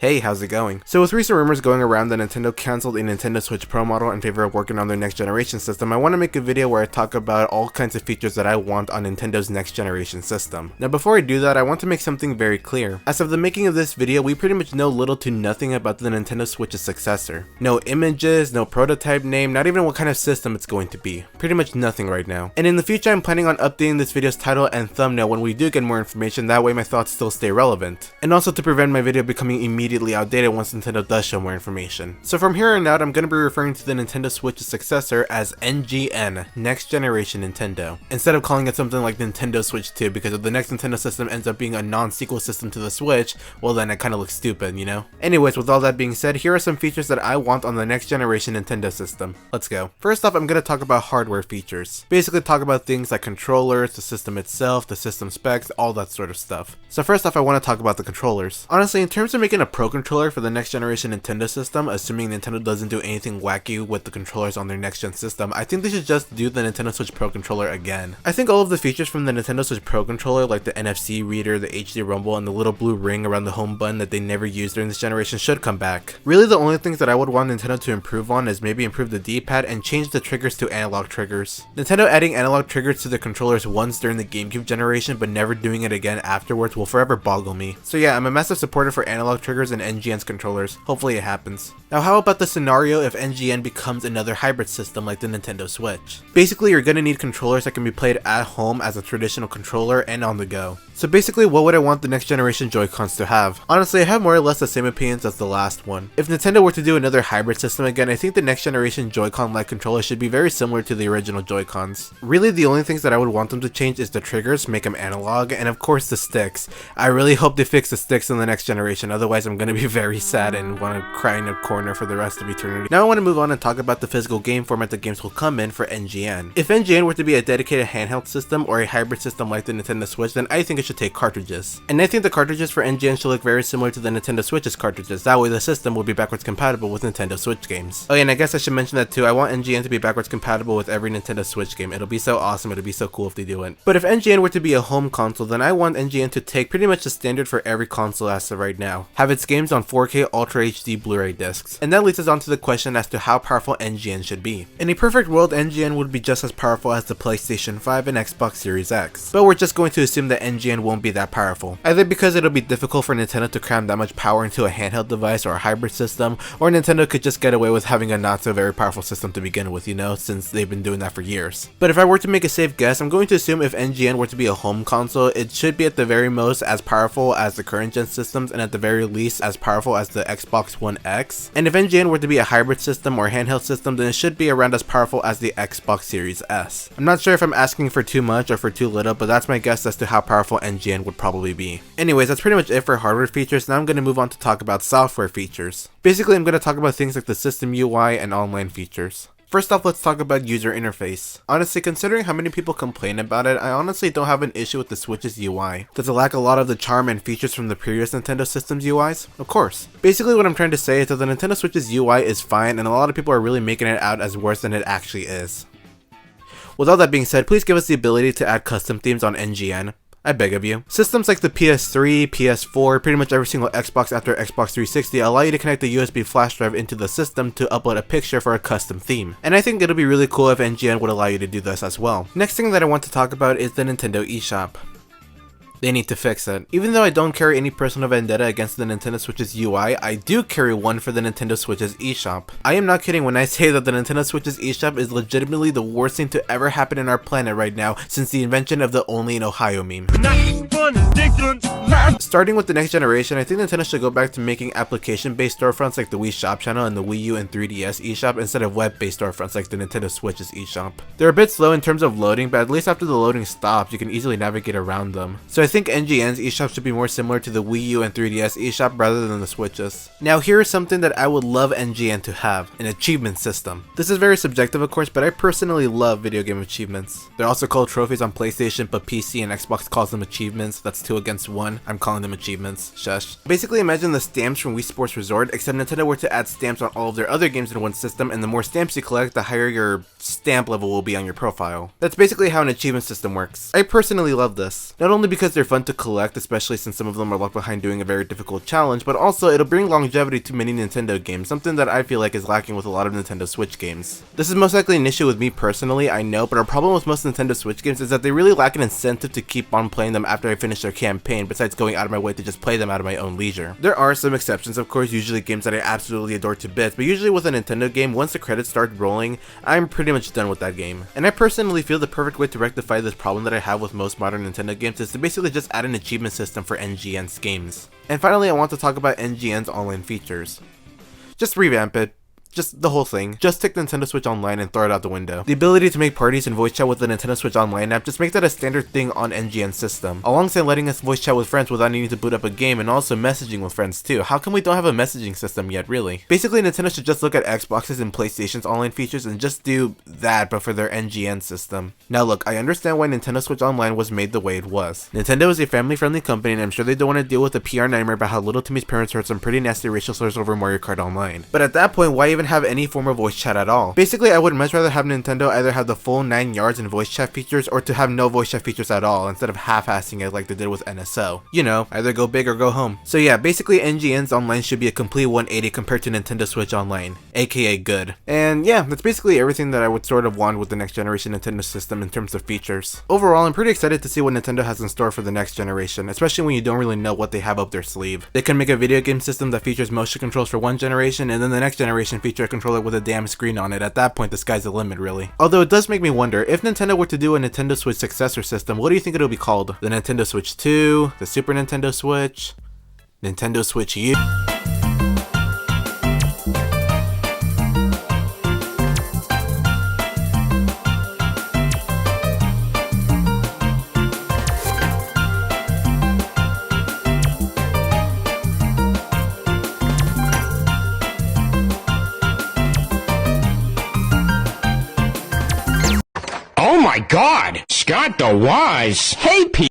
Hey, how's it going? So with recent rumors going around that Nintendo cancelled a Nintendo Switch Pro model in favor of working on their next generation system, I want to make a video where I talk about all kinds of features that I want on Nintendo's next generation system. Now before I do that, I want to make something very clear. As of the making of this video, we pretty much know little to nothing about the Nintendo Switch's successor. No images, no prototype name, not even what kind of system it's going to be. Pretty much nothing right now. And in the future, I'm planning on updating this video's title and thumbnail when we do get more information, that way my thoughts still stay relevant. And also to prevent my video becoming immediately outdated once Nintendo does show more information. So from here on out, I'm going to be referring to the Nintendo Switch's successor as NGN, Next Generation Nintendo, instead of calling it something like Nintendo Switch 2, because if the next Nintendo system ends up being a non-sequel system to the Switch, well then it kind of looks stupid, you know? Anyways, with all that being said, here are some features that I want on the next generation Nintendo system. Let's go. First off, I'm going to talk about hardware features. Basically talk about things like controllers, the system itself, the system specs, all that sort of stuff. So first off, I want to talk about the controllers. Honestly, in terms of making a Pro controller for the next generation Nintendo system, assuming Nintendo doesn't do anything wacky with the controllers on their next gen system, I think they should just do the Nintendo Switch Pro controller again. I think all of the features from the Nintendo Switch Pro controller, like the NFC reader, the HD rumble, and the little blue ring around the home button that they never used during this generation, should come back. Really, the only things that I would want Nintendo to improve on is maybe improve the D-pad and change the triggers to analog triggers. Nintendo adding analog triggers to the controllers once during the GameCube generation but never doing it again afterwards will forever boggle me. So yeah, I'm a massive supporter for analog triggers and NGN's controllers. Hopefully it happens. Now how about the scenario if NGN becomes another hybrid system like the Nintendo Switch? Basically, you're gonna need controllers that can be played at home as a traditional controller and on the go. So basically, what would I want the next generation Joy-Cons to have? Honestly, I have more or less the same opinions as the last one. If Nintendo were to do another hybrid system again, I think the next generation Joy-Con-like controller should be very similar to the original Joy-Cons. Really, the only things that I would want them to change is the triggers, make them analog, and of course the sticks. I really hope they fix the sticks in the next generation, otherwise I'm gonna be very sad and want to cry in a corner for the rest of eternity. Now I want to move on and talk about the physical game format that games will come in for NGN. If NGN were to be a dedicated handheld system or a hybrid system like the Nintendo Switch, then I think it should take cartridges. And I think the cartridges for NGN should look very similar to the Nintendo Switch's cartridges, that way the system will be backwards compatible with Nintendo Switch games. Oh yeah, and I guess I should mention that too, I want NGN to be backwards compatible with every Nintendo Switch game. It'll be so awesome, it'll be so cool if they do it. But if NGN were to be a home console, then I want NGN to take pretty much the standard for every console as of right now. Have its games on 4K Ultra HD Blu-ray discs. And that leads us on to the question as to how powerful NGN should be. In a perfect world, NGN would be just as powerful as the PlayStation 5 and Xbox Series X. But we're just going to assume that NGN won't be that powerful. Either because it'll be difficult for Nintendo to cram that much power into a handheld device or a hybrid system, or Nintendo could just get away with having a not so very powerful system to begin with, you know, since they've been doing that for years. But if I were to make a safe guess, I'm going to assume if NGN were to be a home console, it should be at the very most as powerful as the current gen systems, and at the very least as powerful as the Xbox One X. And if NGN were to be a hybrid system or handheld system, then it should be around as powerful as the Xbox Series S. I'm not sure if I'm asking for too much or for too little, but that's my guess as to how powerful NGN would probably be. Anyways, that's pretty much it for hardware features. Now I'm going to move on to talk about software features. Basically, I'm going to talk about things like the system UI and online features. First off, let's talk about user interface. Honestly, considering how many people complain about it, I honestly don't have an issue with the Switch's UI. Does it lack a lot of the charm and features from the previous Nintendo system's UIs? Of course. Basically, what I'm trying to say is that the Nintendo Switch's UI is fine, and a lot of people are really making it out as worse than it actually is. With all that being said, please give us the ability to add custom themes on NGN. I beg of you. Systems like the PS3, PS4, pretty much every single Xbox after Xbox 360 allow you to connect the USB flash drive into the system to upload a picture for a custom theme. And I think it'll be really cool if NGN would allow you to do this as well. Next thing that I want to talk about is the Nintendo eShop. They need to fix it. Even though I don't carry any personal vendetta against the Nintendo Switch's UI, I do carry one for the Nintendo Switch's eShop. I am not kidding when I say that the Nintendo Switch's eShop is legitimately the worst thing to ever happen in our planet right now since the invention of the Only in Ohio meme. Starting with the next generation, I think Nintendo should go back to making application-based storefronts like the Wii Shop channel and the Wii U and 3DS eShop instead of web-based storefronts like the Nintendo Switch's eShop. They're a bit slow in terms of loading, but at least after the loading stops, you can easily navigate around them. So I think NGN's eShop should be more similar to the Wii U and 3DS eShop rather than the Switch's. Now here is something that I would love NGN to have, an achievement system. This is very subjective of course, but I personally love video game achievements. They're also called trophies on PlayStation, but PC and Xbox calls them achievements, that's 2 against 1. I'm calling them achievements, shush. Basically imagine the stamps from Wii Sports Resort, except Nintendo were to add stamps on all of their other games in one system, and the more stamps you collect, the higher your stamp level will be on your profile. That's basically how an achievement system works. I personally love this. Not only because they're fun to collect, especially since some of them are locked behind doing a very difficult challenge, but also it'll bring longevity to many Nintendo games, something that I feel like is lacking with a lot of Nintendo Switch games. This is most likely an issue with me personally, I know, but our problem with most Nintendo Switch games is that they really lack an incentive to keep on playing them after I finish their campaign, besides going out of my way to just play them out of my own leisure. There are some exceptions, of course, usually games that I absolutely adore to bits, but usually with a Nintendo game, once the credits start rolling, I'm pretty much done with that game. And I personally feel the perfect way to rectify this problem that I have with most modern Nintendo games is to basically just add an achievement system for NGN's games. And finally, I want to talk about NGN's online features. Just revamp it. Just the whole thing. Just take Nintendo Switch Online and throw it out the window. The ability to make parties and voice chat with the Nintendo Switch Online app, just make that a standard thing on NGN's system. Alongside letting us voice chat with friends without needing to boot up a game, and also messaging with friends too. How come we don't have a messaging system yet, really? Basically, Nintendo should just look at Xbox's and PlayStation's online features and just do that, but for their NGN system. Now look, I understand why Nintendo Switch Online was made the way it was. Nintendo is a family-friendly company, and I'm sure they don't want to deal with the PR nightmare about how little Timmy's parents heard some pretty nasty racial slurs over Mario Kart Online. But at that point, why even have any form of voice chat at all? Basically, I would much rather have Nintendo either have the full 9 yards in voice chat features or to have no voice chat features at all instead of half-assing it like they did with NSO. You know, either go big or go home. So yeah, basically NGN's Online should be a complete 180 compared to Nintendo Switch Online, aka good. And yeah, that's basically everything that I would sort of want with the next generation Nintendo system in terms of features. Overall, I'm pretty excited to see what Nintendo has in store for the next generation, especially when you don't really know what they have up their sleeve. They can make a video game system that features motion controls for one generation, and then the next generation feature a controller with a damn screen on it. At that point, the sky's the limit, really. Although it does make me wonder, if Nintendo were to do a Nintendo Switch successor system, what do you think it'll be called? The Nintendo Switch 2? The Super Nintendo Switch? Nintendo Switch U? Oh my God! Scott the Wise! Hey, Pete!